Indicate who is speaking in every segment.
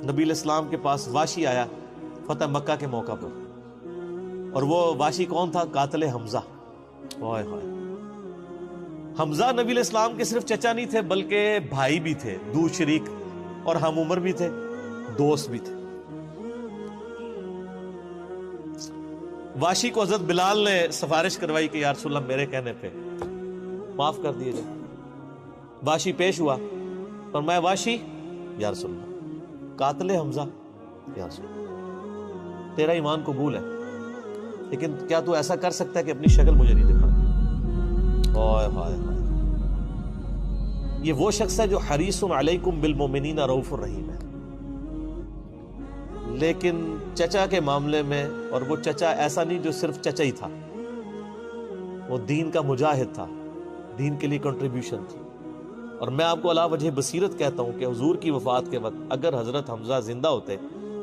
Speaker 1: نبی علیہ السلام کے پاس واشی آیا فتح مکہ کے موقع پر، اور وہ واشی کون تھا؟ قاتل حمزہ۔ اوئے ہوئے، حمزہ نبی علیہ السلام کے صرف چچا نہیں تھے بلکہ بھائی بھی تھے، دو شریک اور ہم عمر بھی تھے، دوست بھی تھے۔ واشی کو حضرت بلال نے سفارش کروائی کہ یا رسول اللہ میرے کہنے پہ معاف کر دیے جائے۔ واشی پیش ہوا، فرمایا واشی یا رسول اللہ قاتل حمزہ، یا رسول اللہ تیرا ایمان قبول ہے، لیکن کیا تو ایسا کر سکتا ہے کہ اپنی شکل مجھے نہیں دکھا؟ اوئے ہائے ہائے، یہ وہ شخص ہے جو حریص علیکم بالمؤمنین رؤوف الرحیم ہے، لیکن چچا کے معاملے میں، اور وہ چچا ایسا نہیں جو صرف چچا ہی تھا، وہ دین کا مجاہد تھا، دین کے لیے کنٹریبیوشن تھی۔ اور میں آپ کو علا وجہ بصیرت کہتا ہوں کہ حضور کی وفات کے وقت اگر حضرت حمزہ زندہ ہوتے،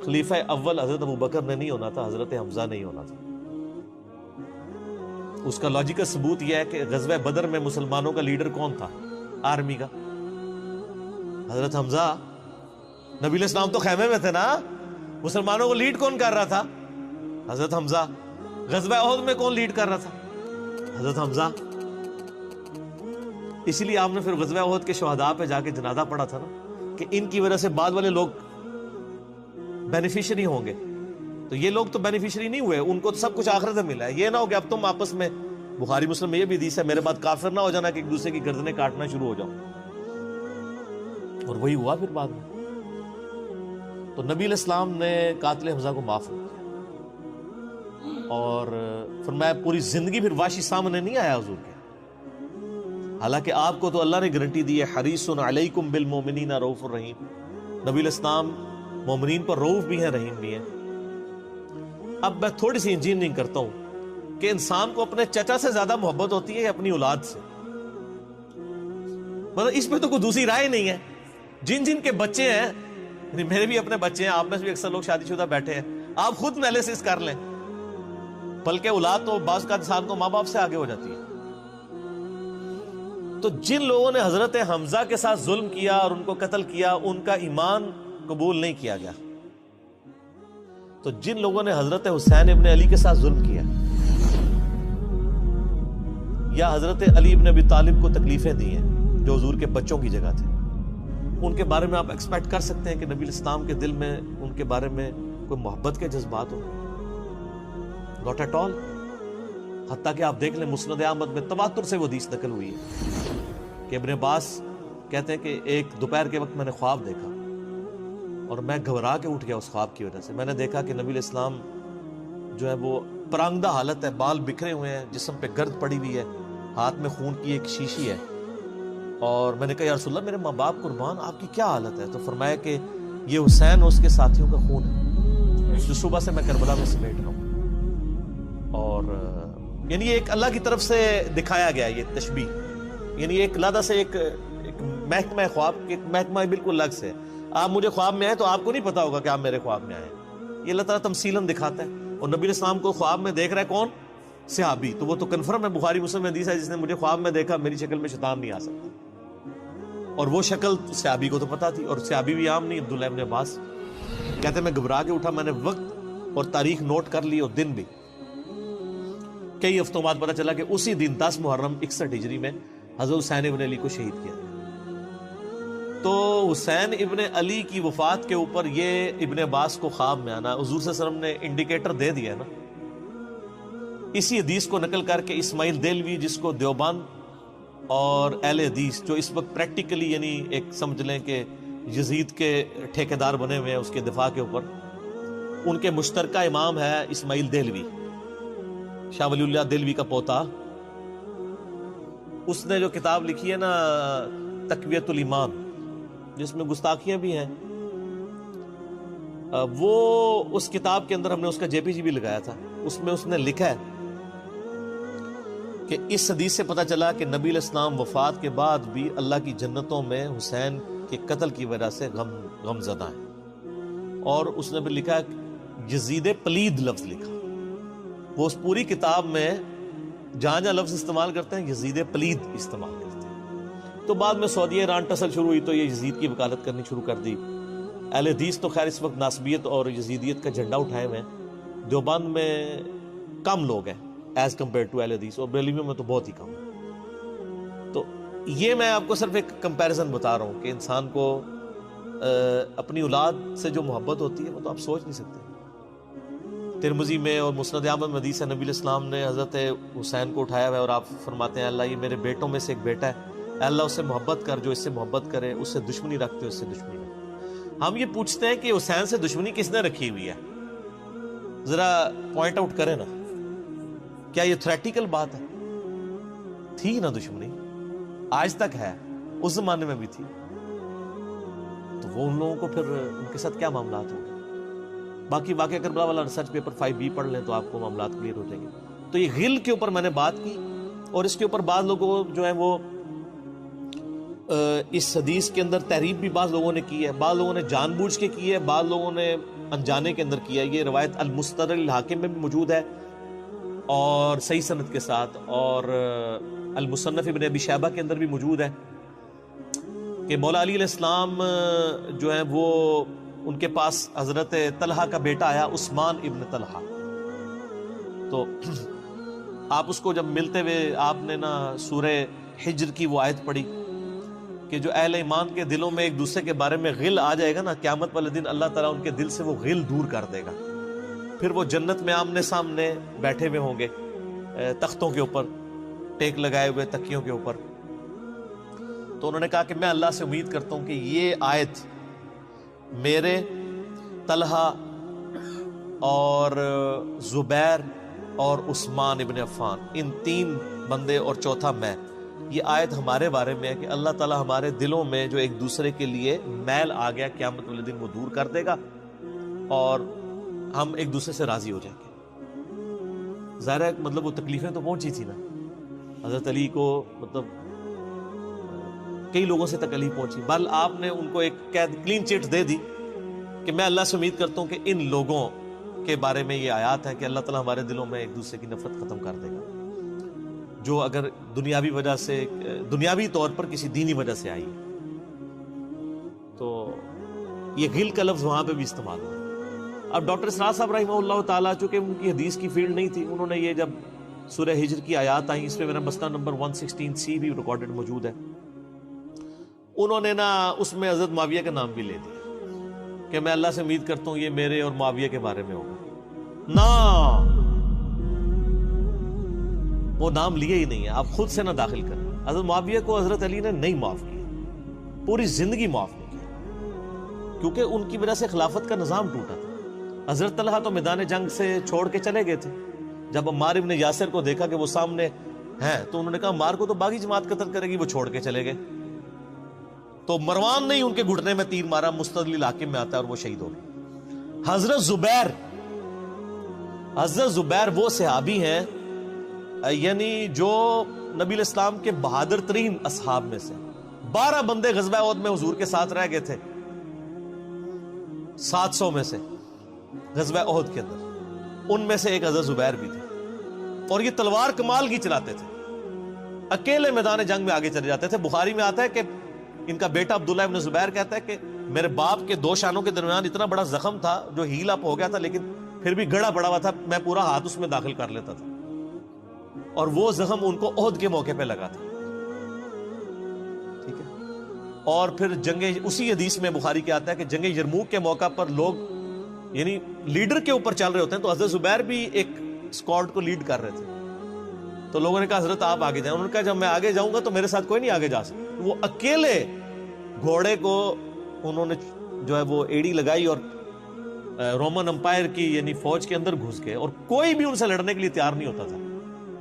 Speaker 1: خلیفہ اول حضرت ابوبکر نے نہیں ہونا تھا، حضرت حمزہ نہیں ہونا تھا۔ اس کا لاجیکل ثبوت یہ ہے کہ غزوہ بدر میں مسلمانوں کا لیڈر کون تھا آرمی کا؟ حضرت حمزہ۔ نبی علیہ السلام تو خیمے میں تھے نا، مسلمانوں کو لیڈ کون کر رہا تھا؟ حضرت حمزہ۔ غزوہ احد میں کون لیڈ کر رہا تھا؟ حضرت حمزہ۔ اسی لیے آپ نے پھر غزوہ احد کے شہداء پہ جا کے جنازہ پڑھا تھا نا، کہ ان کی وجہ سے بعد والے لوگ بینیفیشری ہوں گے۔ تو یہ لوگ تو بینیفیشری نہیں ہوئے، ان کو تو سب کچھ آخرت میں ملا ہے۔ یہ نہ ہو کہ اب تم آپس میں، بخاری مسلم میں یہ بھی حدیث ہے، میرے بعد کافر نہ ہو جانا کہ ایک دوسرے کی گردنیں کاٹنا شروع ہو جاؤ۔ اور وہی ہوا پھر بعد میں۔ تو نبی علیہ السلام نے قاتل حمزہ کو معاف کیا، اور فرمایا پوری زندگی پھر واشی سامنے نہیں آیا حضور کے، حالانکہ آپ کو تو اللہ نے گارنٹی دی ہے حریص علیکم بالمؤمنین رؤوف الرحیم۔ نبی علیہ السلام مومنین پر رؤوف بھی ہیں، رحیم بھی ہیں۔ اب میں تھوڑی سی انجینئرنگ کرتا ہوں کہ انسان کو اپنے چچا سے زیادہ محبت ہوتی ہے یا اپنی اولاد سے؟ مطلب اس پہ تو کوئی دوسری رائے نہیں ہے۔ جن جن کے بچے ہیں، یعنی میرے بھی اپنے بچے ہیں، آپ میں سے بھی اکثر لوگ شادی شدہ بیٹھے ہیں، آپ خود انالیسس کر لیں، بلکہ اولاد تو بعض کا انسان کو ماں باپ سے آگے ہو جاتی ہے۔ تو جن لوگوں نے حضرت حمزہ کے ساتھ ظلم کیا اور ان کو قتل کیا، ان کا ایمان قبول نہیں کیا گیا۔ تو جن لوگوں نے حضرت حسین ابن علی کے ساتھ ظلم کیا، یا حضرت علی ابن ابی طالب کو تکلیفیں دی ہیں جو حضور کے بچوں کی جگہ تھے، ان کے بارے میں آپ ایکسپیکٹ کر سکتے ہیں کہ نبی علیہ السلام کے دل میں ان کے بارے میں کوئی محبت کے جذبات ہو؟ Not at all. حتیٰ کہ آپ دیکھ لیں مسند احمد میں تواتر سے وہ حدیث نقل ہوئی ہے کہ ابن عباس کہتے ہیں کہ ایک دوپہر کے وقت میں نے خواب دیکھا اور میں گھبرا کے اٹھ گیا اس خواب کی وجہ سے۔ میں نے دیکھا کہ نبی علیہ السلام جو ہے وہ پرانگدہ حالت ہے، بال بکھرے ہوئے ہیں، جسم پہ گرد پڑی ہوئی ہے، ہاتھ میں خون کی ایک شیشی ہے، اور میں نے کہا یا رسول اللہ میرے ماں باپ قربان، آپ کی کیا حالت ہے؟ تو فرمایا کہ یہ حسین اور اس کے ساتھیوں کا خون ہے جو صبح سے میں کربلا میں سمیٹ رہا ہوں۔ اور یعنی ایک اللہ کی طرف سے دکھایا گیا یہ تشبیہ، یعنی ایک لادہ سے ایک محکمہ خواب کے محکمہ بالکل الگ سے۔ آپ مجھے خواب میں آئے تو آپ کو نہیں پتا ہوگا کہ آپ میرے خواب میں آئے، یہ اللہ تعالیٰ تمثیلاً دکھاتا ہے۔ اور نبی علیہ السلام کو خواب میں دیکھ رہا ہے کون؟ صحابی، تو وہ تو کنفرم ہے، بخاری مسلم میں حدیث ہے، جس نے مجھے خواب میں دیکھا میری شکل میں شیطان نہیں آ سکتا، اور وہ شکل صحابی کو تو پتا تھی، اور صحابی بھی عام نہیں، عبداللہ ابن عباس کہتے ہیں میں گھبرا کے اٹھا، میں نے وقت اور تاریخ نوٹ کر لی اور دن بھی، کئی ہفتوں بعد پتا چلا کہ اسی دن 10 محرم 61 ہجری میں حضرت حسین ابن علی کو شہید کیا۔ تو حسین ابن علی کی وفات کے اوپر یہ ابن عباس کو خواب میں آنا حضور صلی اللہ علیہ وسلم نے انڈیکیٹر دے دیا نا، اسی حدیث کو نقل کر کے اسماعیل دہلوی، جس کو دیوبند اور اہل حدیث جو اس وقت پریکٹیکلی یعنی ایک سمجھ لیں کہ یزید کے ٹھیکیدار بنے ہوئے ہیں اس کے دفاع کے اوپر، ان کے مشترکہ امام ہے اسماعیل دہلوی، شاہ ولی اللہ دہلوی کا پوتا۔ اس نے جو کتاب لکھی ہے نا تقویت الایمان، جس میں گستاخیاں بھی ہیں، وہ اس کتاب کے اندر ہم نے اس کا جے پی جی بھی لگایا تھا، اس میں اس نے لکھا ہے کہ اس حدیث سے پتہ چلا کہ نبی علیہ السلام وفات کے بعد بھی اللہ کی جنتوں میں حسین کے قتل کی وجہ سے غم زدہ ہیں۔ اور اس نے بھی لکھا یزید پلید لفظ لکھا، وہ اس پوری کتاب میں جہاں جہاں لفظ استعمال کرتے ہیں یزید پلید استعمال کرتے ہیں۔ تو بعد میں سعودی ایران ٹسل شروع ہوئی تو یہ یزید کی وکالت کرنی شروع کر دی، اہل حدیث تو خیر اس وقت ناسبیت اور یزیدیت کا جھنڈا اٹھائے ہوئے ہیں، دیوبند میں کم لوگ ہیں ایز کمپیئر ٹو اہل حدیث، اور بریلویوں میں تو بہت ہی کم ہے۔ تو یہ میں آپ کو صرف ایک کمپیریزن بتا رہا ہوں کہ انسان کو اپنی اولاد سے جو محبت ہوتی ہے وہ تو آپ سوچ نہیں سکتے۔ ترمذی میں اور مسند احمد میں حدیث ہے، نبی علیہ السلام نے حضرت حسین کو اٹھایا ہوا ہے اور آپ فرماتے ہیں اللہ یہ میرے بیٹوں میں سے ایک بیٹا ہے، اے اللہ اس سے محبت کر، جو اس سے محبت کرے، اس سے دشمنی رکھتے اس سے دشمنی رکھتے۔ ہم یہ پوچھتے ہیں کہ حسین سے دشمنی کس نے رکھی ہوئی ہے؟ ذرا پوائنٹ آؤٹ کریں نا، کیا یہ تھریٹیکل بات ہے؟ تھی نا دشمنی، آج تک ہے، اس زمانے میں بھی تھی، تو وہ ان لوگوں کو پھر ان کے ساتھ کیا معاملات ہوں گے؟ باقی واقعہ کربلا والا ریسرچ پیپر 5B پڑھ لیں تو آپ کو معاملات کلیئر ہو جائیں گے۔ تو یہ غل کے اوپر میں نے بات کی، اور اس کے اوپر بعض لوگوں جو ہیں وہ اس حدیث کے اندر تحریف بھی بعض لوگوں نے کی ہے، بعض لوگوں نے جان بوجھ کے کی ہے، بعض لوگوں نے انجانے کے اندر کیا ہے۔ یہ روایت المستدرک الحاکم میں بھی موجود ہے اور صحیح سند کے ساتھ، اور المصنف ابن ابی شیبہ کے اندر بھی موجود ہے کہ مولا علی علیہ السلام جو ہیں وہ ان کے پاس حضرت طلحہ کا بیٹا آیا، عثمان ابن طلحہ، تو آپ اس کو جب ملتے ہوئے آپ نے نا سورہ حجر کی وہ آیت پڑھی کہ جو اہل ایمان کے دلوں میں ایک دوسرے کے بارے میں غل آ جائے گا نا، قیامت والے دن اللہ تعالیٰ ان کے دل سے وہ غل دور کر دے گا، پھر وہ جنت میں آمنے سامنے بیٹھے ہوئے ہوں گے تختوں کے اوپر، ٹیک لگائے ہوئے تکیوں کے اوپر۔ تو انہوں نے کہا کہ میں اللہ سے امید کرتا ہوں کہ یہ آیت میرے، طلحہ اور زبیر اور عثمان ابن عفان، ان 3 بندے اور چوتھا میں، یہ آیت ہمارے بارے میں ہے کہ اللہ تعالیٰ ہمارے دلوں میں جو ایک دوسرے کے لیے میل آ گیا قیامت والے دن وہ دور کر دے گا اور ہم ایک دوسرے سے راضی ہو جائیں گے۔ ظاہر ہے مطلب وہ تکلیفیں تو پہنچی تھی نا حضرت علی کو، مطلب کئی لوگوں سے تکلیف پہنچی، بل آپ نے ان کو ایک کلین چٹ دے دی کہ میں اللہ سے امید کرتا ہوں کہ ان لوگوں کے بارے میں یہ آیات ہے کہ اللہ تعالیٰ ہمارے دلوں میں ایک دوسرے کی نفرت ختم کر دے گا، جو اگر دنیاوی وجہ سے، دنیاوی طور پر کسی دینی وجہ سے آئی ہے۔ تو یہ غل کا لفظ وہاں پہ بھی استعمال ہوا۔ اب ڈاکٹر اسرار صاحب رحمہ اللہ تعالیٰ چونکہ ان کی حدیث کی فیلڈ نہیں تھی، انہوں نے یہ جب سورہ ہجر کی آیات آئیں، اس میں میرا مسئلہ نمبر 116C بھی ریکارڈڈ موجود ہے، انہوں نے نا اس میں حضرت معاویہ کا نام بھی لے دیا کہ میں اللہ سے امید کرتا ہوں یہ میرے اور معاویہ کے بارے میں ہوگا۔ نا وہ نام لیے ہی نہیں ہے، آپ خود سے نہ داخل کریں۔ حضرت معاویہ کو حضرت علی نے نہیں معاف کیا، پوری زندگی معاف نہیں کیا، کیونکہ ان کی وجہ سے خلافت کا نظام ٹوٹا تھا۔ حضرت طلحہ تو میدان جنگ سے چھوڑ کے چلے گئے تھے، جب عمار ابن یاسر کو دیکھا کہ وہ سامنے ہیں تو انہوں نے کہا عمار کو تو باغی جماعت قتل کرے گی، وہ چھوڑ کے چلے گئے۔ تو مروان نے ان کے گھٹنے میں تیر مارا، مستدل الحاکم میں آتا ہے، اور وہ شہید ہو گئے۔ حضرت زبیر وہ صحابی ہیں یعنی جو نبی علیہ السلام کے بہادر ترین اصحاب میں سے، 12 بندے غزوہ احد میں حضور کے ساتھ رہ گئے تھے 700 میں سے غزوہ احد کے اندر، ان میں سے ایک حضرت زبیر بھی تھے، اور یہ تلوار کمال کی چلاتے تھے، اکیلے میدان جنگ میں آگے چلے جاتے تھے۔ بخاری میں آتا ہے کہ ان کا بیٹا عبداللہ ابن زبیر کہتا ہے کہ میرے باپ کے 2 شانوں کے درمیان اتنا بڑا زخم تھا جو ہیل اپ ہو گیا تھا، لیکن پھر بھی گڑا پڑا ہوا تھا، میں پورا ہاتھ اس میں داخل کر لیتا تھا، اور وہ زخم ان کو احد کے موقع پہ لگا تھا۔ ٹھیک ہے، اور پھر جنگ، اسی حدیث میں بخاری کے آتا ہے کہ جنگ یرموک کے موقع پر لوگ یعنی لیڈر کے اوپر چل رہے ہوتے ہیں، تو حضرت زبیر بھی ایک اسکواڈ کو لیڈ کر رہے تھے، تو لوگوں نے کہا حضرت آپ آگے جائیں، انہوں نے کہا جب میں آگے جاؤں گا تو میرے ساتھ کوئی نہیں آگے جا سکتا۔ وہ اکیلے گھوڑے کو انہوں نے جو ہے وہ ایڑی لگائی اور رومن امپائر کی یعنی فوج کے اندر گھس گئے، اور کوئی بھی ان سے لڑنے کے لیے تیار نہیں ہوتا تھا،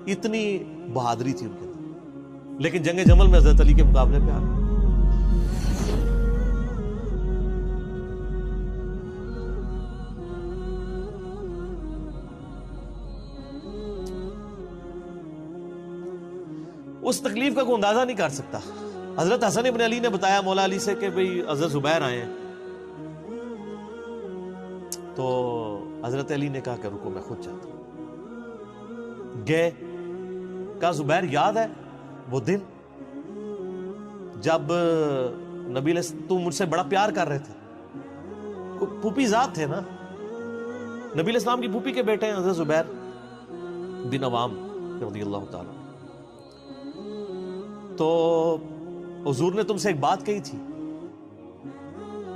Speaker 1: اتنی بہادری تھی ان کے اندر، لیکن جنگ جمل میں حضرت علی کے مقابلے پہ آ گئے۔ اس تکلیف کا کوئی اندازہ نہیں کر سکتا۔ حضرت حسن ابن علی نے بتایا مولا علی سے کہ بھئی حضرت زبیر آئے ہیں، تو حضرت علی نے کہا کہ رکو میں خود چاہتا ہوں۔ گئے، کہا زبیر یاد ہے وہ دن جب نبی علیہ تو مجھ سے بڑا پیار کر رہے تھے، پھوپھی ذات تھے نا، نبی علیہ السلام کی پھوپھی کے بیٹے ہیں حضرت زبیر بن عوام رضی اللہ تعالیٰ. تو حضور نے تم سے ایک بات کہی تھی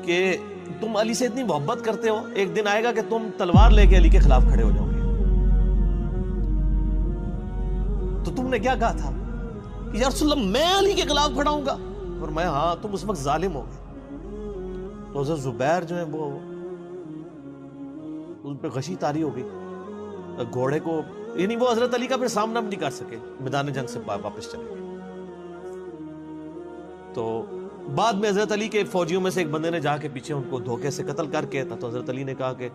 Speaker 1: کہ تم علی سے اتنی محبت کرتے ہو، ایک دن آئے گا کہ تم تلوار لے کے علی کے خلاف کھڑے ہو جاؤ گے. تو تم نے کیا کہا تھا کہ یا رسول اللہ میں علی کے خلاف کھڑا ہوں گا؟ فرمایا ہاں تم اس وقت ظالم ہو گئے. تو حضرت زبیر جو ہے وہ اس پہ غشی طاری ہو گئی گھوڑے کو، یعنی وہ حضرت علی کا پھر سامنا بھی نہیں کر سکے، میدان جنگ سے واپس چلے گئے. تو بعد میں حضرت علی کے فوجیوں میں سے ایک بندے نے جا کے پیچھے ان کو دھوکے سے قتل کر کے تھا. تو حضرت علی نے کہا کہ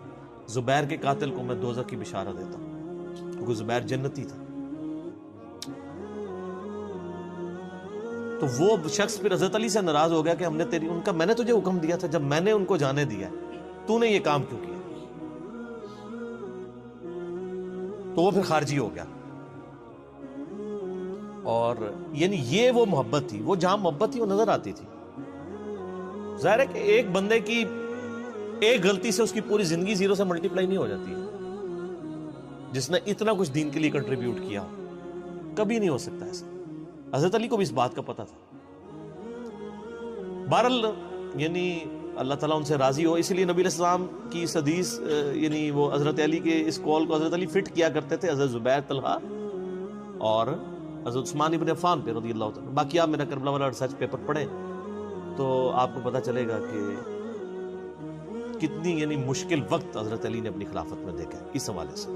Speaker 1: زبیر کے قاتل کو میں دوزخ کی بشارت دیتا ہوں، کیونکہ زبیر جنتی تھا. تو وہ شخص پھر حضرت علی سے ناراض ہو گیا کہ میں نے تجھے حکم دیا تھا، جب میں نے ان کو جانے دیا تو نے یہ کام کیوں کیا؟ تو وہ پھر خارجی ہو گیا. اور یعنی یہ وہ محبت تھی، وہ جہاں محبت تھی وہ نظر آتی تھی. ظاہر ہے کہ ایک بندے کی ایک غلطی سے اس کی پوری زندگی زیرو سے ملٹی پلائی نہیں ہو جاتی ہے. جس نے اتنا کچھ دین کے لیے کنٹریبیوٹ کیا کبھی نہیں ہو سکتا ایسا. حضرت علی کو بھی اس بات کا پتہ تھا. بہرحال یعنی اللہ تعالیٰ ان سے راضی ہو، اس لیے نبی علیہ السلام کی اس حدیث یعنی وہ حضرت علی کے اس قول کو حضرت علی فٹ کیا کرتے تھے حضرت زبیر، طلحہ اور حضرت عثمان ابن عفان پہ رضی اللہ تعالیٰ. باقی آپ میرا کربلا والا ریسرچ پیپر پڑھیں تو آپ کو پتہ چلے گا کہ کتنی یعنی مشکل وقت حضرت علی نے اپنی خلافت میں دیکھا ہے اس حوالے سے.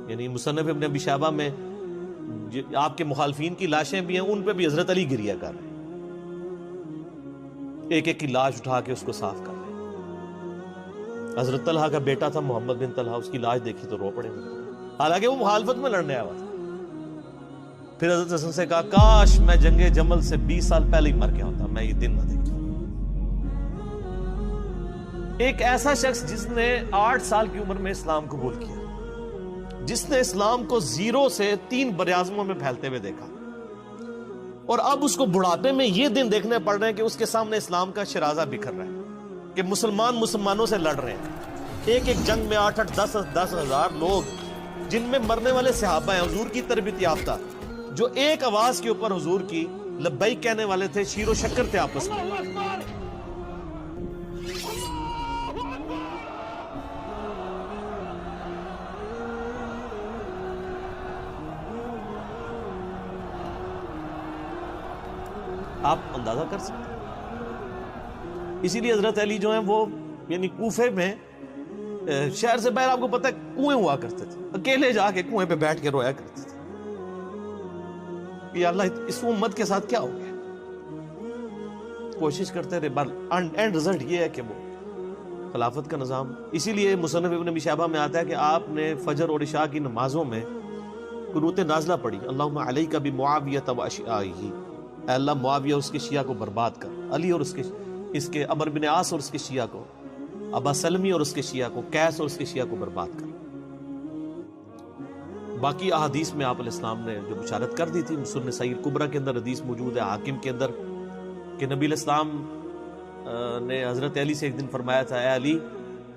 Speaker 1: یعنی مصنف ابن ابی شیبہ میں آپ کے مخالفین کی لاشیں بھی ہیں، ان پہ بھی حضرت علی گریہ کر رہے ہیں، ایک ایک کی لاش اٹھا کے اس کو صاف کر رہے ہیں. حضرت طلحہ کا بیٹا تھا محمد بن طلحہ، اس کی لاش دیکھی تو رو پڑے، حالانکہ وہ مخالفت میں لڑنے آیا تھا. پھر حضرت حسن سے کہا کاش میں جنگ جمل سے 20 سال پہلے ہی مر گیا ہوتا، میں یہ دن نہ دیکھتا. ایک ایسا شخص جس نے 8 سال کی عمر میں اسلام قبول کیا، جس نے اسلام کو زیرو سے 3 براعظموں میں پھیلتے ہوئے دیکھا، اور اب اس کو بڑھاپے میں یہ دن دیکھنے پڑ رہے ہیں کہ اس کے سامنے اسلام کا شرازہ بکھر رہا ہے، کہ مسلمان مسلمانوں سے لڑ رہے ہیں. ایک ایک جنگ میں 8-10 ہزار لوگ، جن میں مرنے والے صحابہ ہیں حضور کی تربیت یافتہ، جو ایک آواز کے اوپر حضور کی لبیک کہنے والے تھے، شیر و شکر تھے آپس میں. آپ اندازہ کر سکتے ہیں. اسی لیے حضرت علی جو ہیں وہ یعنی کوفے میں شہر سے باہر آپ کو پتہ ہے کنویں ہوا کرتے تھے، اکیلے جا کے کنویں پہ بیٹھ کے رویا کرتے تھے کہ اللہ اس امت کے ساتھ کیا ہو گیا. کوشش کرتے رہے، اینڈ رزلٹ یہ ہے کہ وہ خلافت کا نظام. اسی لیے مصنف ابن ابی شیبہ میں آتا ہے کہ آپ نے فجر اور عشاء کی نمازوں میں قنوت نازلہ پڑھی، اللہم علیک بمعاویہ واشیاءہ، اے اللہ معاویہ اس کے شیعہ کو برباد کر، علی اور اس کے عمرو بن عاص اور اس کے شیعہ کو، ابا سلمی اور اس کے شیعہ کو، قیس اور اس کے شیعہ کو برباد کر. باقی احادیث میں آپ علیہ السلام نے جو بشارت کر دی تھی، سنن سعید کبریٰ کے اندر حدیث موجود ہے، حاکم کے اندر، کہ نبی علیہ السلام نے حضرت علی سے ایک دن فرمایا تھا، اے علی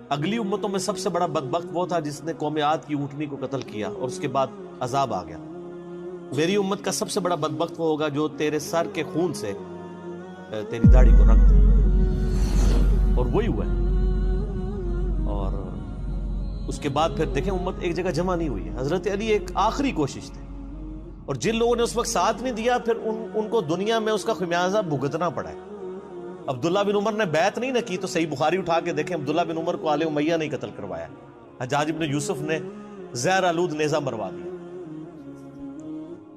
Speaker 1: اگلی امتوں میں سب سے بڑا بدبخت وہ تھا جس نے قوم عاد کی اونٹنی کو قتل کیا اور اس کے بعد عذاب آ گیا. میری امت کا سب سے بڑا بدبخت وہ ہوگا جو تیرے سر کے خون سے تیری داڑھی کو رنگ دے، اور وہی ہوا ہے. اور اس کے بعد پھر دیکھیں امت ایک جگہ جمع نہیں ہوئی ہے. حضرت علی ایک آخری کوشش تھی، اور جن لوگوں نے اس وقت ساتھ نہیں دیا پھر ان کو دنیا میں اس کا خمیازہ بھگتنا پڑا ہے. عبداللہ بن عمر نے بیعت نہیں نہ کی تو صحیح بخاری اٹھا کے دیکھیں، عبداللہ بن عمر کو آل امیہ نہیں قتل کروایا، حجاج بن یوسف نے زہر آلود نیزہ مروا دیا.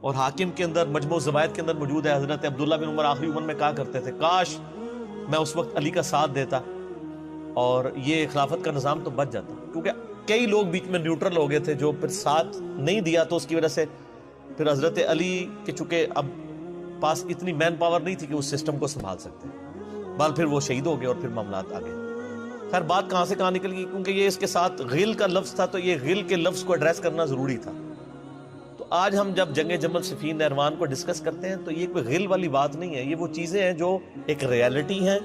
Speaker 1: اور حاکم کے اندر مجموع الزوائد کے اندر موجود ہے، حضرت عبداللہ بن عمر آخری عمر میں کہا کرتے تھے کاش میں اس وقت علی کا ساتھ دیتا اور یہ خلافت کا نظام تو بچ جاتا. کیونکہ کئی لوگ بیچ میں نیوٹرل ہو گئے تھے جو پھر ساتھ نہیں دیا، تو اس کی وجہ سے پھر حضرت علی کے چونکہ اب پاس اتنی مین پاور نہیں تھی کہ اس سسٹم کو سنبھال سکتے، بال پھر وہ شہید ہو گئے اور پھر معاملات آ گئے. خیر بات کہاں سے کہاں نکل گئی، کیونکہ یہ اس کے ساتھ غل کا لفظ تھا، تو یہ غل کے لفظ کو ایڈریس کرنا ضروری تھا. تو آج ہم جب جنگ جمل صفین نہروان کو ڈسکس کرتے ہیں تو یہ کوئی غل والی بات نہیں ہے، یہ وہ چیزیں ہیں جو ایک ریالٹی ہیں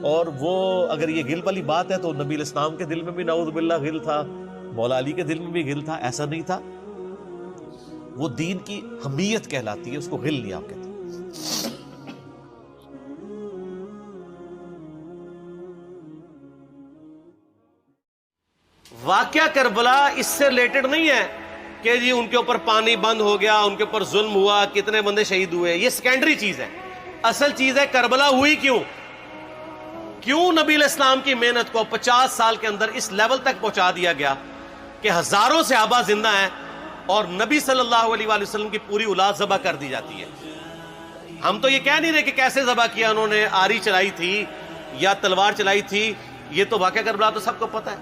Speaker 1: اور وہ اگر یہ غل والی بات ہے تو نبی علیہ السلام کے دل میں بھی نعوذ باللہ غل تھا، مولا علی کے دل میں بھی غل تھا. ایسا نہیں تھا. وہ دین کی حمیت کہلاتی ہے، اس کو غل نہیں آپ کہتے. واقعہ کربلا اس سے ریلیٹڈ نہیں ہے کہ جی ان کے اوپر پانی بند ہو گیا، ان کے اوپر ظلم ہوا، کتنے بندے شہید ہوئے. یہ سیکنڈری چیز ہے. اصل چیز ہے کربلا ہوئی کیوں نبی علیہ السلام کی محنت کو 50 سال کے اندر اس لیول تک پہنچا دیا گیا کہ ہزاروں صحابہ زندہ ہیں اور نبی صلی اللہ علیہ وآلہ وسلم کی پوری اولاد ذبح کر دی جاتی ہے. ہم تو یہ کہہ نہیں رہے کہ کیسے ذبح کیا انہوں نے، آری چلائی تھی یا تلوار چلائی تھی. یہ تو واقعہ کربلا تو سب کو پتہ ہے،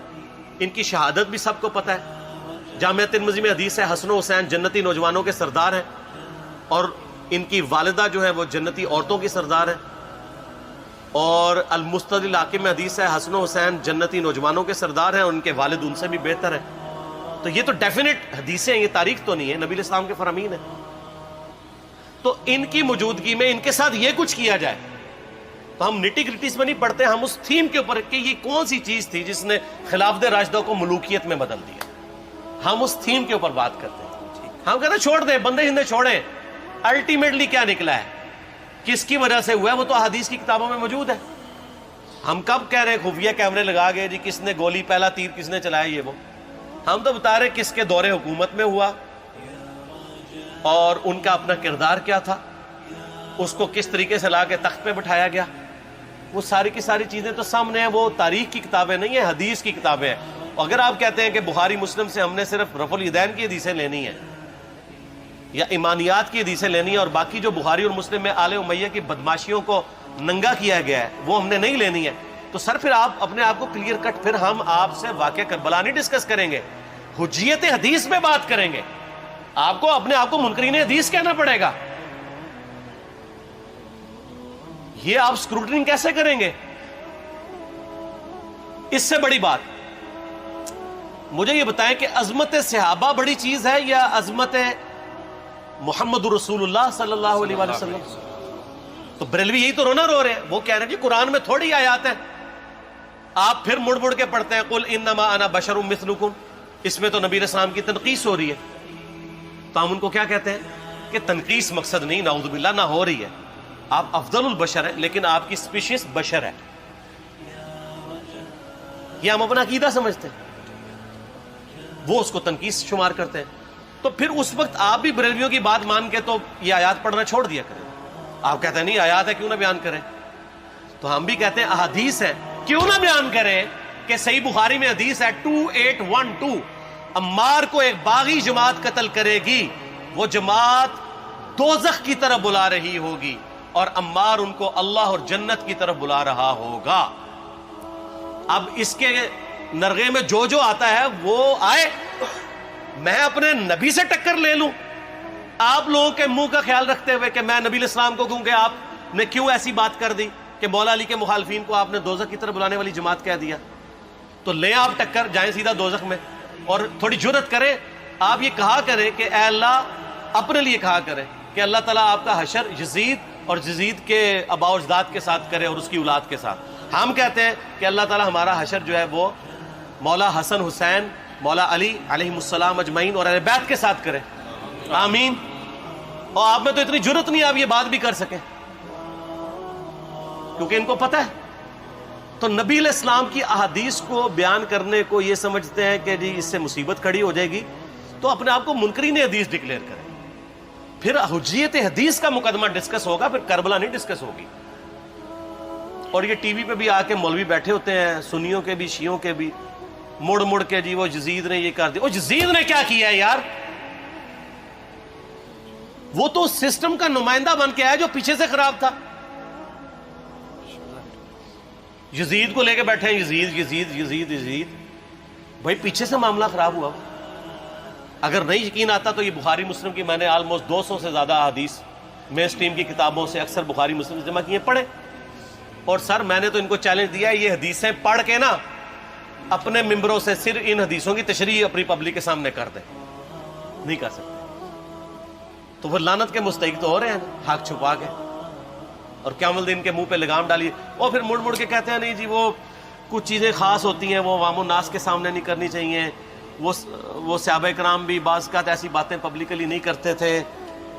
Speaker 1: ان کی شہادت بھی سب کو پتہ ہے. جامعہ ترمذی میں حدیث ہے حسن و حسین جنتی نوجوانوں کے سردار ہیں اور ان کی والدہ جو ہے وہ جنتی عورتوں کی سردار ہیں. اور المستدرک الحاکم میں حدیث ہے حسن و حسین جنتی نوجوانوں کے سردار ہیں اور ان کے والد ان سے بھی بہتر ہیں. تو یہ تو ڈیفینٹ حدیثیں ہیں، یہ تاریخ تو نہیں ہے، نبی علیہ السلام کے فرامین ہیں. تو ان کی موجودگی میں ان کے ساتھ یہ کچھ کیا جائے تو ہم نٹی گریٹیز میں نہیں پڑھتے، ہم اس تھیم کے اوپر کہ یہ کون سی چیز تھی جس نے خلافت راشدہ کو ملوکیت میں بدل دیا، ہم اس تھیم کے اوپر بات کرتے ہیں. ہم کہتے ہیں چھوڑ دیں، بندے ہندے چھوڑیں. الٹیمیٹلی کیا نکلا ہے، کس کی وجہ سے ہوا ہے، وہ تو احادیث کی کتابوں میں موجود ہے. ہم کب کہہ رہے ہیں خفیہ کیمرے لگا گئے جی کس نے گولی پہلا تیر کس نے چلایا یہ وہ. ہم تو بتا رہے کس کے دور حکومت میں ہوا اور ان کا اپنا کردار کیا تھا، اس کو کس طریقے سے لا کے تخت پہ بٹھایا گیا. وہ ساری کی ساری چیزیں تو سامنے ہیں. وہ تاریخ کی کتابیں نہیں ہیں، حدیث کی کتابیں ہیں. اگر آپ کہتے ہیں کہ بخاری مسلم سے ہم نے صرف رفع الیدین کی حدیثیں لینی ہیں یا ایمانیات کی حدیثیں لینی ہیں اور باقی جو بخاری اور مسلم میں آل امیہ کی بدماشیوں کو ننگا کیا گیا ہے وہ ہم نے نہیں لینی ہے، تو سر پھر آپ اپنے آپ کو کلیئر کٹ، پھر ہم آپ سے واقعہ کربلا نہیں ڈسکس کریں گے، حجیت حدیث میں بات کریں گے. آپ کو اپنے آپ کو منکرین حدیث کہنا پڑے گا. یہ آپ اسکروٹنگ کیسے کریں گے؟ اس سے بڑی بات مجھے یہ بتائیں کہ عظمت صحابہ بڑی چیز ہے یا عظمت محمد رسول اللہ صلی اللہ علیہ وآلہ وسلم؟ تو بریلوی یہی تو رونا رو رہے ہیں. وہ کہہ رہے ہیں کہ قرآن میں تھوڑی آیات ہیں. آپ پھر مڑ مڑ کے پڑھتے ہیں قل انما انا بشر مثلکم، اس میں تو نبی علیہ السلام کی تنقیص ہو رہی ہے. تو ہم ان کو کیا کہتے ہیں کہ تنقیص مقصد نہیں، نعوذ باللہ نہ ہو رہی ہے. آپ افضل البشر ہیں لیکن آپ کی سپیشیز بشر ہے. یہ ہم اپنا عقیدہ سمجھتے ہیں، وہ اس کو تنقیص شمار کرتے ہیں. تو پھر اس وقت آپ بھی بریلویوں کی بات مان کے تو یہ آیات پڑھنا چھوڑ دیا کریں. آپ کہتے ہیں نہیں آیات ہے کیوں نہ بیان کریں، تو ہم بھی کہتے ہیں احادیث ہے کیوں نہ بیان کریں. کہ صحیح بخاری میں حدیث ہے 2812 عمار کو ایک باغی جماعت قتل کرے گی، وہ جماعت دوزخ کی طرف بلا رہی ہوگی اور عمار ان کو اللہ اور جنت کی طرف بلا رہا ہوگا. اب اس کے نرغے میں جو آتا ہے وہ آئے، میں اپنے نبی سے ٹکر لے لوں. آپ لوگوں کے منہ کا خیال رکھتے ہوئے کہ میں نبی علیہ السلام کو کہوں کہ آپ نے کیوں ایسی بات کر دی کہ مولا علی کے مخالفین کو آپ نے دوزخ کی طرف بلانے والی جماعت کہہ دیا. تو لیں آپ ٹکر، جائیں سیدھا دوزخ میں. اور تھوڑی جرت کریں، آپ یہ کہا کریں کہ اے اللہ، اپنے لیے کہا کریں کہ اللہ تعالیٰ آپ کا حشر یزید اور یزید کے آباء و اجداد کے ساتھ کرے اور اس کی اولاد کے ساتھ. ہم کہتے ہیں کہ اللہ تعالیٰ ہمارا حشر جو ہے وہ مولا حسن حسین، مولا علی علیہ السلام اجمعین اور اہل بیت کے ساتھ کرے. آمین. اور آپ میں تو اتنی جرت نہیں آپ یہ بات بھی کر سکیں کیونکہ ان کو پتہ ہے. تو نبی علیہ السلام کی احادیث کو بیان کرنے کو یہ سمجھتے ہیں کہ جی اس سے مصیبت کھڑی ہو جائے گی تو اپنے آپ کو منکرین حدیث ڈکلیئر کریں. پھر حجیت حدیث کا مقدمہ ڈسکس ہوگا، پھر کربلا نہیں ڈسکس ہوگی. اور یہ ٹی وی پہ بھی آ کے مولوی بیٹھے ہوتے ہیں، سنیوں کے بھی شیعوں کے بھی، مڑ مڑ کے جی وہ یزید نے یہ کر دیا. وہ یزید نے کیا کیا ہے یار؟ وہ تو سسٹم کا نمائندہ بن کے آیا جو پیچھے سے خراب تھا. یزید کو لے کے بیٹھے ہیں، یزید یزید یزید یزید. بھائی پیچھے سے معاملہ خراب ہوا. اگر نہیں یقین آتا تو یہ بخاری مسلم کی میں نے آلموسٹ 200 سے زیادہ حدیث مین سٹریم کی کتابوں سے اکثر بخاری مسلم جمع کیے، پڑھے. اور سر میں نے تو ان کو چیلنج دیا ہے یہ حدیثیں پڑھ کے نا اپنے ممبروں سے صرف ان حدیثوں کی تشریح اپنی پبلک کے سامنے کر دیں. نہیں کر سکتے تو پھر لعنت کے مستحق تو ہو رہے ہیں حق چھپا کے. اور قیام الدین کے منہ پہ لگام ڈالی, اور پھر مڑ مڑ کے کہتے ہیں نہیں جی وہ کچھ چیزیں خاص ہوتی ہیں وہ عوام الناس کے سامنے نہیں کرنی چاہیے, وہ صحابہ کرام بھی بعض اوقات ایسی باتیں پبلکلی نہیں کرتے تھے.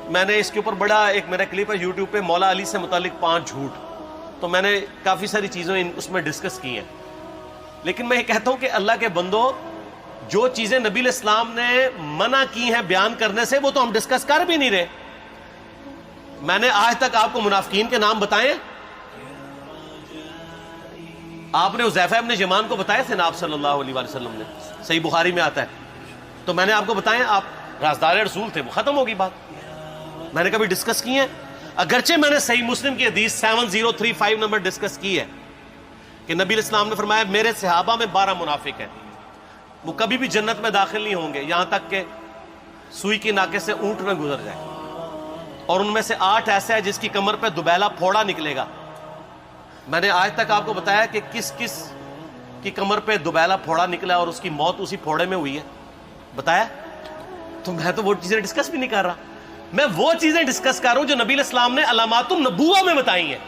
Speaker 1: میں نے اس کے اوپر بڑا ایک میرا کلپ ہے یوٹیوب پہ, مولا علی سے متعلق 5 جھوٹ, تو میں نے کافی ساری چیزیں اس میں ڈسکس کی ہیں. لیکن میں یہ کہتا ہوں کہ اللہ کے بندو, جو چیزیں نبی علیہ السلام نے منع کی ہیں بیان کرنے سے وہ تو ہم ڈسکس کر بھی نہیں رہے. میں نے آج تک آپ کو منافقین کے نام بتائے؟ آپ نے حذیفہ ابن یمان کو بتائے تھے نا آپ صلی اللہ علیہ وسلم نے, صحیح بخاری میں آتا ہے, تو میں نے آپ کو بتائے, آپ رازدار رسول تھے, وہ ختم ہوگی بات. میں نے کبھی ڈسکس کی ہے؟ اگرچہ میں نے صحیح مسلم کی حدیث 7035 نمبر ڈسکس کی ہے کہ نبی علیہ السلام نے فرمایا میرے صحابہ میں 12 منافق ہیں, وہ کبھی بھی جنت میں داخل نہیں ہوں گے یہاں تک کہ سوئی کی ناکے سے اونٹ نہ گزر جائے, اور ان میں سے 8 ایسے ہیں جس کی کمر پہ دوبیلا پھوڑا نکلے گا. میں نے آج تک آپ کو بتایا کہ کس کس کی کمر پہ دوبیلا پھوڑا نکلا اور اس کی موت اسی پھوڑے میں ہوئی ہے؟ بتایا؟ تو میں تو وہ چیزیں ڈسکس بھی نہیں کر رہا, میں وہ چیزیں ڈسکس کر رہا ہوں جو نبی علیہ السلام نے علامات النبوہ میں بتائی ہیں.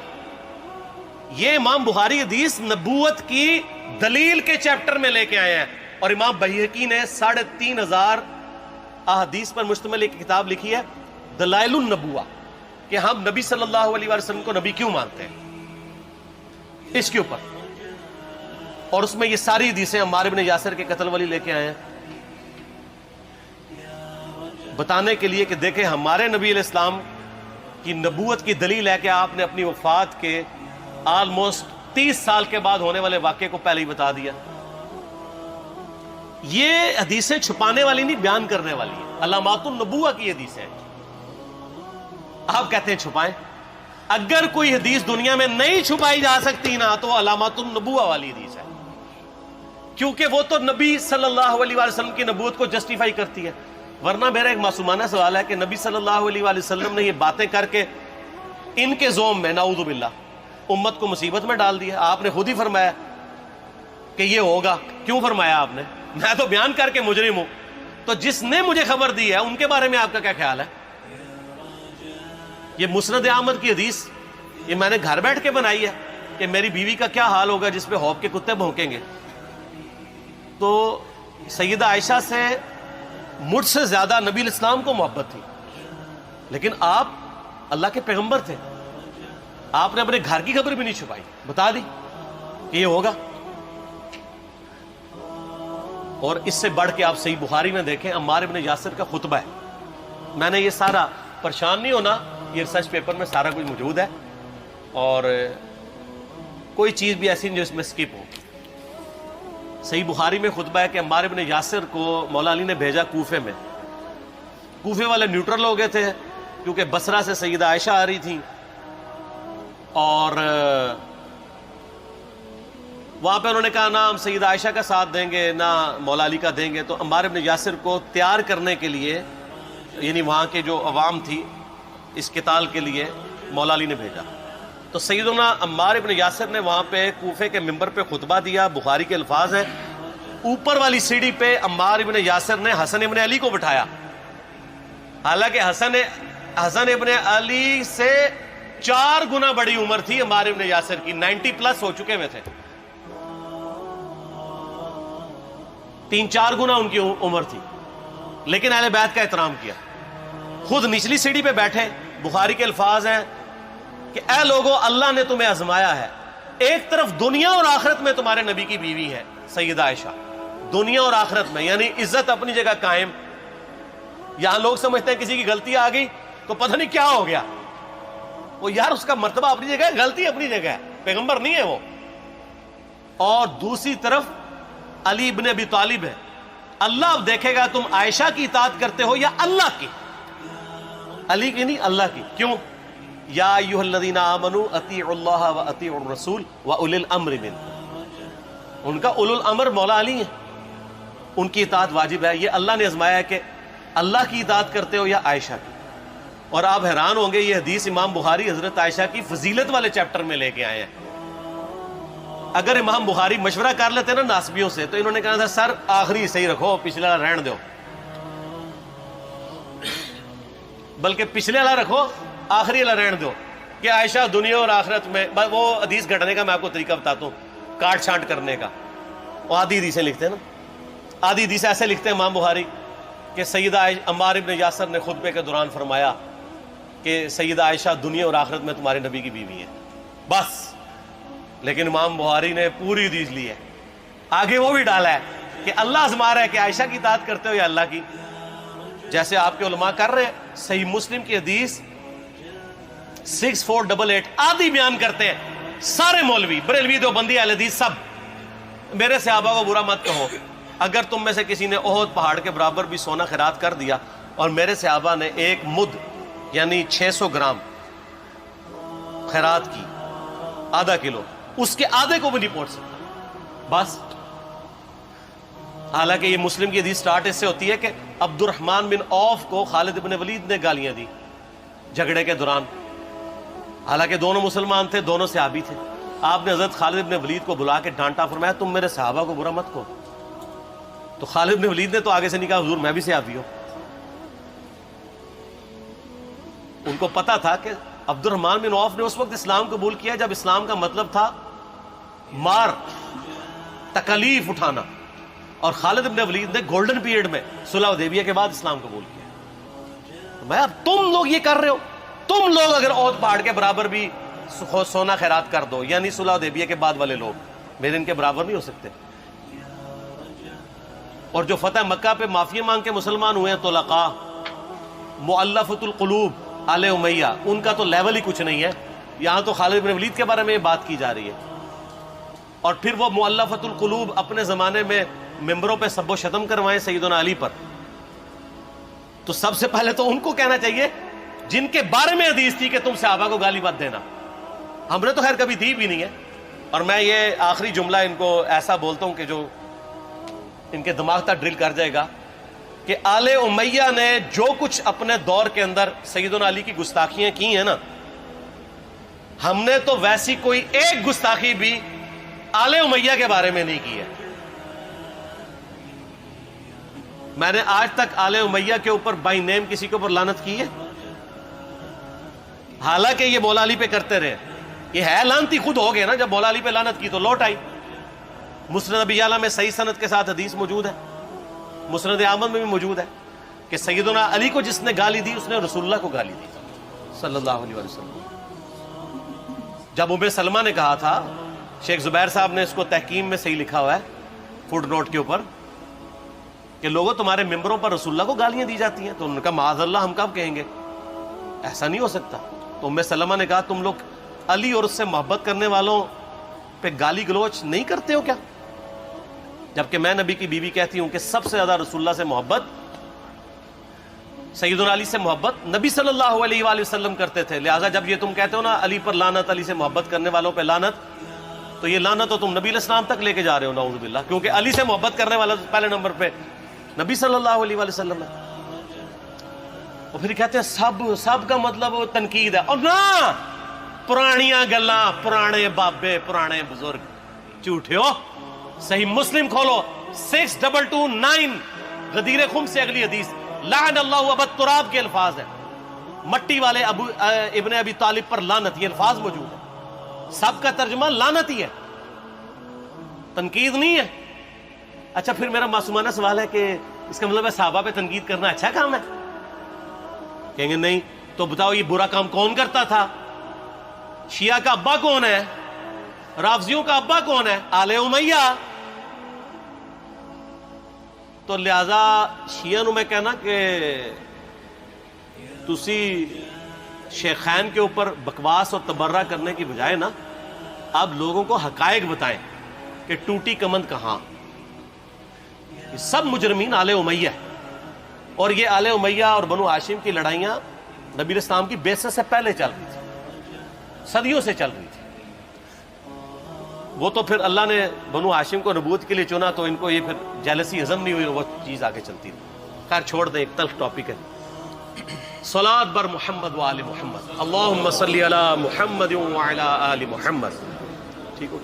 Speaker 1: یہ امام بخاری حدیث نبوت کی دلیل کے چیپٹر میں لے کے آئے ہیں, اور امام بہقی نے 3500 احادیث پر مشتمل ایک کتاب لکھی ہے دلائل النبوہ, کہ ہم نبی صلی اللہ علیہ وسلم کو نبی کیوں مانتے ہیں, اس کے اوپر. اور اس میں یہ ساری حدیثیں عمار بن یاسر کے قتل والی لے کے آئے ہیں بتانے کے لیے کہ دیکھیں ہمارے نبی علیہ السلام کی نبوت کی دلیل ہے کہ آپ نے اپنی وفات کے آلموسٹ 30 سال کے بعد ہونے والے واقعے کو پہلے ہی بتا دیا. یہ حدیثیں چھپانے والی نہیں, بیان کرنے والی ہیں, علامات النبوہ کی حدیثیں. آپ کہتے ہیں چھپائیں, اگر کوئی حدیث دنیا میں نہیں چھپائی جا سکتی نا تو علامات النبوہ والی حدیث ہے, کیونکہ وہ تو نبی صلی اللہ علیہ وسلم کی نبوت کو جسٹیفائی کرتی ہے. ورنہ میرا ایک معصومانہ سوال ہے کہ نبی صلی اللہ علیہ وسلم نے یہ باتیں کر کے ان کے زوم میں نعوذ باللہ امت کو مصیبت میں ڈال دیا. آپ نے خود ہی فرمایا کہ یہ ہوگا. کیوں فرمایا آپ نے؟ میں تو بیان کر کے مجرم ہوں, تو جس نے مجھے خبر دی ہے ان کے بارے میں آپ کا کیا خیال ہے؟ یہ مسند احمد کی حدیث یہ میں نے گھر بیٹھ کے بنائی ہے کہ میری بیوی کا کیا حال ہوگا جس پہ خوف کے کتے بھونکیں گے. تو سیدہ عائشہ سے مجھ سے زیادہ نبی علیہ السلام کو محبت تھی, لیکن آپ اللہ کے پیغمبر تھے, آپ نے اپنے گھر کی خبر بھی نہیں چھپائی, بتا دی کہ یہ ہوگا. اور اس سے بڑھ کے آپ صحیح بخاری میں دیکھیں عمار بن یاسر کا خطبہ ہے. میں نے یہ سارا, پریشان نہیں ہونا, یہ ریسرچ پیپر میں سارا کچھ موجود ہے, اور کوئی چیز بھی ایسی نہیں جو اس میں سکپ ہو. صحیح بخاری میں خطبہ ہے کہ عمار بن یاسر کو مولا علی نے بھیجا کوفے میں. کوفے والے نیوٹرل ہو گئے تھے کیونکہ بصرہ سے سیدہ عائشہ آ رہی تھی, اور وہاں پہ انہوں نے کہا نہ ہم سیدہ عائشہ کا ساتھ دیں گے نہ مولا علی کا دیں گے. تو عمار بن یاسر کو تیار کرنے کے لیے, یعنی وہاں کے جو عوام تھی اس قتال کے لیے, مولا علی نے بھیجا. تو سیدنا عمار بن یاسر نے وہاں پہ کوفے کے ممبر پہ خطبہ دیا. بخاری کے الفاظ ہیں, اوپر والی سیڑھی پہ عمار بن یاسر نے حسن ابن علی کو بٹھایا, حالانکہ حسن ابن علی سے 4 گنا بڑی عمر تھی عمار بن یاسر کی, 90 پلس ہو چکے ہوئے تھے, 3-4 گنا ان کی عمر تھی, لیکن اہل بیت کا احترام کیا. خود نچلی سیڑھی پہ بیٹھے. بخاری کے الفاظ ہیں کہ اے لوگو اللہ نے تمہیں آزمایا ہے, ایک طرف دنیا اور آخرت میں تمہارے نبی کی بیوی ہے سیدہ عائشہ, دنیا اور آخرت میں, یعنی عزت اپنی جگہ قائم. یہاں لوگ سمجھتے ہیں کسی کی غلطی آ گئی تو پتہ نہیں کیا ہو گیا. وہ یار اس کا مرتبہ اپنی جگہ ہے, غلطی اپنی جگہ ہے, پیغمبر نہیں ہے وہ. اور دوسری طرف علی ابن ابی طالب ہے. اللہ اب دیکھے گا تم عائشہ کی اطاعت کرتے ہو یا اللہ کی, علی کی نہیں اللہ کی. کیوں؟ یا ایھا الذین آمنوا اطیعوا اللہ واطیعوا الرسول واولی الامر منکم. ان کا اولو الامر مولا علی ہیں, ان کی اطاعت واجب ہے. یہ اللہ نے آزمایا ہے کہ اللہ کی اطاعت کرتے ہو یا عائشہ کی. اور آپ حیران ہوں گے, یہ حدیث امام بخاری حضرت عائشہ کی فضیلت والے چیپٹر میں لے کے آئے ہیں. اگر امام بخاری مشورہ کر لیتے نا ناسبیوں سے تو انہوں نے کہا تھا سر آخری صحیح رکھو, پچھلے والا رہن دو, بلکہ پچھلے والا رکھو آخری والا رہن دو. کہ عائشہ دنیا اور آخرت میں، وہ حدیث گھڑنے کا میں آپ کو طریقہ بتاتا ہوں، کاٹ چھانٹ کرنے کا. وہ آدھی حدیثیں لکھتے ہیں نا، آدھی حدیثیں ایسے لکھتے ہیں امام بخاری کہ سیدہ عمار ابن یاسر نے خطبے کے دوران فرمایا کہ سیدہ عائشہ دنیا اور آخرت میں تمہارے نبی کی بیوی ہے، بس. لیکن امام بخاری نے پوری حدیث لی ہے، آگے وہ بھی ڈالا ہے کہ اللہ آزما رہا ہے کہ عائشہ کی اطاعت کرتے ہو یا اللہ کی، جیسے آپ کے علماء کر رہے ہیں. صحیح مسلم کی حدیث 6488 آدھی بیان کرتے ہیں سارے مولوی، بریلوی، دیوبندی، اہل حدیث، سب. میرے صحابہ کو برا مت کہو، اگر تم میں سے کسی نے احد پہاڑ کے برابر بھی سونا خیرات کر دیا اور میرے صحابہ نے 1 مد یعنی 600 گرام خیرات کی، آدھا کلو، اس کے آدھے کو بھی نہیں پہنچ سکتا، بس. حالانکہ یہ مسلم کی حدیث سٹارٹ اس سے ہوتی ہے کہ عبد الرحمن بن عوف کو خالد بن ولید نے گالیاں دی جھگڑے کے دوران، حالانکہ دونوں مسلمان تھے، دونوں صحابی تھے. آپ نے حضرت خالد بن ولید کو بلا کے ڈانٹا، فرمایا تم میرے صحابہ کو برا مت کہو. تو خالد بن ولید نے تو آگے سے نہیں کہا حضور میں بھی صحابی ہوں. ان کو پتا تھا کہ عبد الرحمن بن عوف نے اس وقت اسلام قبول کیا جب اسلام کا مطلب تھا مار، تکلیف اٹھانا، اور خالد بن ولید نے گولڈن پیریڈ میں صلح حدیبیہ کے بعد اسلام قبول کیا. میں اب تم لوگ یہ کر رہے ہو، تم لوگ اگر احد پہاڑ کے برابر بھی سونا خیرات کر دو، یعنی صلح حدیبیہ کے بعد والے لوگ میرے ان کے برابر نہیں ہو سکتے. اور جو فتح مکہ پہ معافی مانگ کے مسلمان ہوئے ہیں طلقاء، مؤلفۃ القلوب، آل امیہ، ان کا تو لیول ہی کچھ نہیں ہے. یہاں تو خالد بن ولید کے بارے میں یہ بات کی جا رہی ہے. اور پھر وہ مؤلفۃ القلوب اپنے زمانے میں ممبروں پہ سب و شتم کروائیں سیدنا علی پر، تو سب سے پہلے تو ان کو کہنا چاہیے جن کے بارے میں حدیث تھی کہ تم صحابہ کو گالی مت دینا. ہم نے تو خیر کبھی دی بھی نہیں ہے. اور میں یہ آخری جملہ ان کو ایسا بولتا ہوں کہ جو ان کے دماغ تک ڈرل کر جائے گا کہ آل امیہ نے جو کچھ اپنے دور کے اندر سیدنا علی کی گستاخیاں کی ہیں نا، ہم نے تو ویسی کوئی ایک گستاخی بھی آل امیہ کے بارے میں نہیں کی ہے. میں نے آج تک آل امیہ کے اوپر بائی نیم کسی کے اوپر لعنت کی ہے؟ حالانکہ یہ مولا علی پہ کرتے رہے. یہ ہے لعنتی خود ہو گئے نا، جب مولا علی پہ لعنت کی تو لوٹ آئی. مسند ابی یعلا میں صحیح سند کے ساتھ حدیث موجود ہے، مسند احمد میں بھی موجود ہے کہ سیدنا علی کو جس نے گالی دی اس نے رسول اللہ کو گالی دی صلی اللہ علیہ وسلم. جب ام سلمہ نے کہا تھا، شیخ زبیر صاحب نے اس کو تحکیم میں صحیح لکھا ہوا ہے فوٹ نوٹ کے اوپر، کہ لوگوں تمہارے ممبروں پر رسول اللہ کو گالیاں دی جاتی ہیں، تو انہوں نے کہا معاذ اللہ، ہم کب کہیں گے، ایسا نہیں ہو سکتا. تو ام سلمہ نے کہا تم لوگ علی اور اس سے محبت کرنے والوں پہ گالی گلوچ نہیں کرتے ہو کیا؟ جبکہ میں نبی کی بیوی کہتی ہوں کہ سب سے زیادہ رسول اللہ سے محبت، سیدنا علی سے محبت نبی صلی اللہ علیہ وآلہ وسلم کرتے تھے. لہٰذا جب یہ تم کہتے ہو نا علی پر لعنت، علی سے محبت کرنے والوں پہ لعنت، تو یہ لعنت تو تم نبی علیہ السلام تک لے کے جا رہے ہو نعوذ باللہ، کیونکہ علی سے محبت کرنے والا پہلے نمبر پہ نبی صلی اللہ علیہ وآلہ وسلم ہے. اور پھر کہتے ہیں سب کا مطلب تنقید ہے. اور نہ، پرانیاں گلاں، پرانے بابے، پرانے بزرگ، جھوٹے ہو. صحیح مسلم کھولو 6229 غدیر خم سے اگلی حدیث، لعن اللہ ابا التراب کے الفاظ ہیں، مٹی والے ابن ابی طالب پر لعنت، یہ الفاظ موجود ہے. سب کا ترجمہ لعنت ہی ہے، تنقید نہیں ہے. اچھا پھر میرا معصومانہ سوال ہے کہ اس کا مطلب ہے صحابہ پہ تنقید کرنا اچھا کام ہے؟ کہیں گے نہیں. تو بتاؤ یہ برا کام کون کرتا تھا؟ شیعہ کا ابا کون ہے؟ رافضیوں کا ابا کون ہے؟ آل امیہ. تو لہذا شیعہ نو میں کہنا کہ تسی شیخین کے اوپر بکواس اور تبرہ کرنے کی بجائے نا، آپ لوگوں کو حقائق بتائیں کہ ٹوٹی کمند کہاں. یہ سب مجرمین آل امیہ ہے. اور یہ آل امیہ اور بنو ہاشم کی لڑائیاں نبی اسلام کی بعثت سے پہلے چل رہی تھی، صدیوں سے چل رہی تھی. وہ تو پھر اللہ نے بنو ہاشم کو نبوت کے لیے چنا، تو ان کو یہ پھر جیلسی ہضم نہیں ہوئی، وہ چیز آگے چلتی تھی. خیر چھوڑ دیں، ایک تلخ ٹاپک ہے. صلاۃ بر محمد و آل محمد، اللہم صلی علی محمد و علی آل محمد. ٹھیک ہو؟